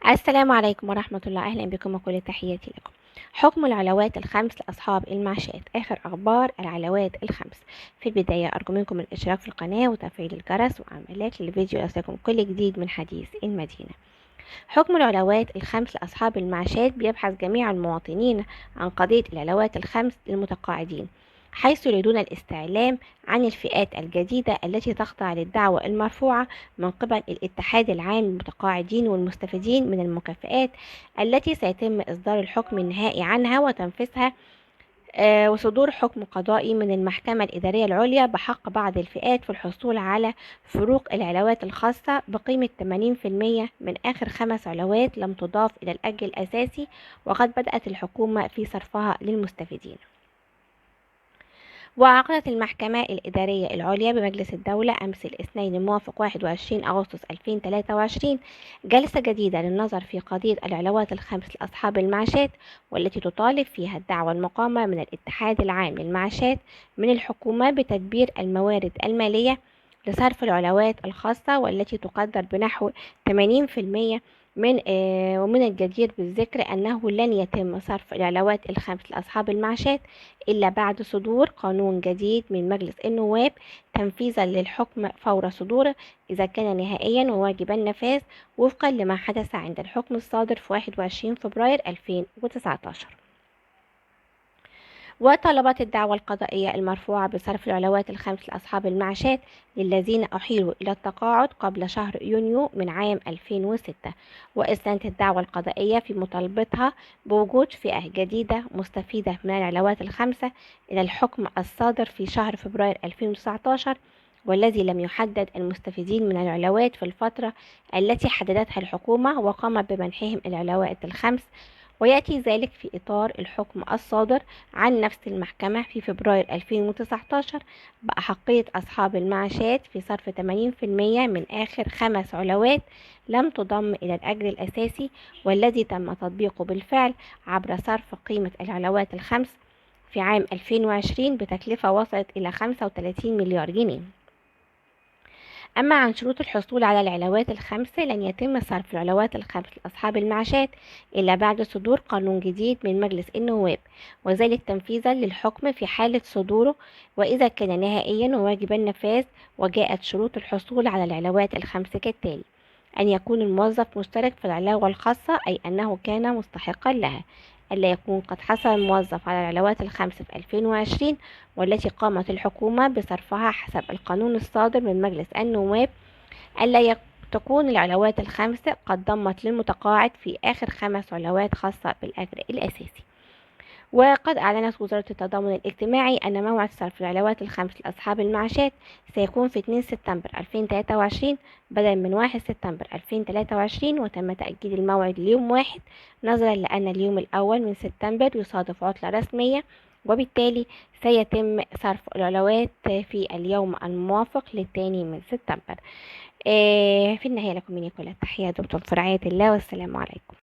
السلام عليكم ورحمة الله. أهلا بكم وكل تحياتي لكم. حكم العلاوات الخمس لأصحاب المعاشات، آخر أخبار العلاوات الخمس. في البداية أرجو منكم الاشتراك في القناة وتفعيل الجرس وعمل لايك للفيديو ليصلكم كل جديد من حديث المدينة. حكم العلاوات الخمس لأصحاب المعاشات بيبحث جميع المواطنين عن قضية العلاوات الخمس للمتقاعدين، حيث يريدون الاستعلام عن الفئات الجديدة التي تخضع للدعوة المرفوعة من قبل الاتحاد العام للمتقاعدين والمستفيدين من المكافآت التي سيتم إصدار الحكم النهائي عنها وتنفيذها، وصدور حكم قضائي من المحكمة الإدارية العليا بحق بعض الفئات في الحصول على فروق العلاوات الخاصة بقيمة 80% من آخر 5 علاوات لم تضاف إلى الأجر الأساسي، وقد بدأت الحكومة في صرفها للمستفيدين. وعقدت المحكمة الإدارية العليا بمجلس الدولة أمس الاثنين الموافق 21 أغسطس 2023 جلسة جديدة للنظر في قضية العلاوات الخمس لأصحاب المعاشات، والتي تطالب فيها الدعوى المقامة من الاتحاد العام للمعاشات من الحكومة بتدبير الموارد المالية لصرف العلاوات الخاصة، والتي تقدر بنحو 80% ومن الجدير بالذكر أنه لن يتم صرف العلاوات الخمس لأصحاب المعاشات إلا بعد صدور قانون جديد من مجلس النواب تنفيذا للحكم فور صدوره، إذا كان نهائيا وواجب النفاذ وفقا لما حدث عند الحكم الصادر في 21 فبراير 2019. وطلبت الدعوى القضائية المرفوعة بصرف العلاوات الخمس لأصحاب المعاشات للذين أحيلوا إلى التقاعد قبل شهر يونيو من عام 2006، وأسندت الدعوى القضائية في مطالبتها بوجود فئة جديدة مستفيدة من العلاوات الخمسة إلى الحكم الصادر في شهر فبراير 2019، والذي لم يحدد المستفيدين من العلاوات في الفترة التي حددتها الحكومة وقامت بمنحهم العلاوات الخمس، ويأتي ذلك في إطار الحكم الصادر عن نفس المحكمة في فبراير 2019 بأحقية أصحاب المعاشات في صرف 80% من آخر 5 علاوات لم تضم إلى الأجر الأساسي، والذي تم تطبيقه بالفعل عبر صرف قيمة العلاوات الخمس في عام 2020 بتكلفة وصلت إلى 35 مليار جنيه. أما عن شروط الحصول على العلاوات الخمس، لن يتم صرف العلاوات الخمس لأصحاب المعاشات إلا بعد صدور قانون جديد من مجلس النواب، وذلك تنفيذا للحكم في حالة صدوره، وإذا كان نهائيا وواجب النفاذ. وجاءت شروط الحصول على العلاوات الخمس كالتالي: أن يكون الموظف مشترك في العلاوة الخاصة، أي أنه كان مستحقا لها. ألا يكون قد حصل الموظف على العلاوات الخمس في 2020 والتي قامت الحكومة بصرفها حسب القانون الصادر من مجلس النواب. ألا تكون العلاوات الخمس قد ضمت للمتقاعد في آخر 5 علاوات خاصة بالأجر الأساسي. وقد أعلنت وزارة التضامن الاجتماعي أن موعد صرف العلاوات الخمس لأصحاب المعاشات سيكون في 2 سبتمبر 2023 بدلا من 1 سبتمبر 2023، وتم تأجيل الموعد ليوم 1 نظرا لأن اليوم الأول من سبتمبر يصادف عطلة رسمية، وبالتالي سيتم صرف العلاوات في اليوم الموافق للثاني من سبتمبر. في النهاية لكم مني كل التحية، دمتم في رعاية الله، والسلام عليكم.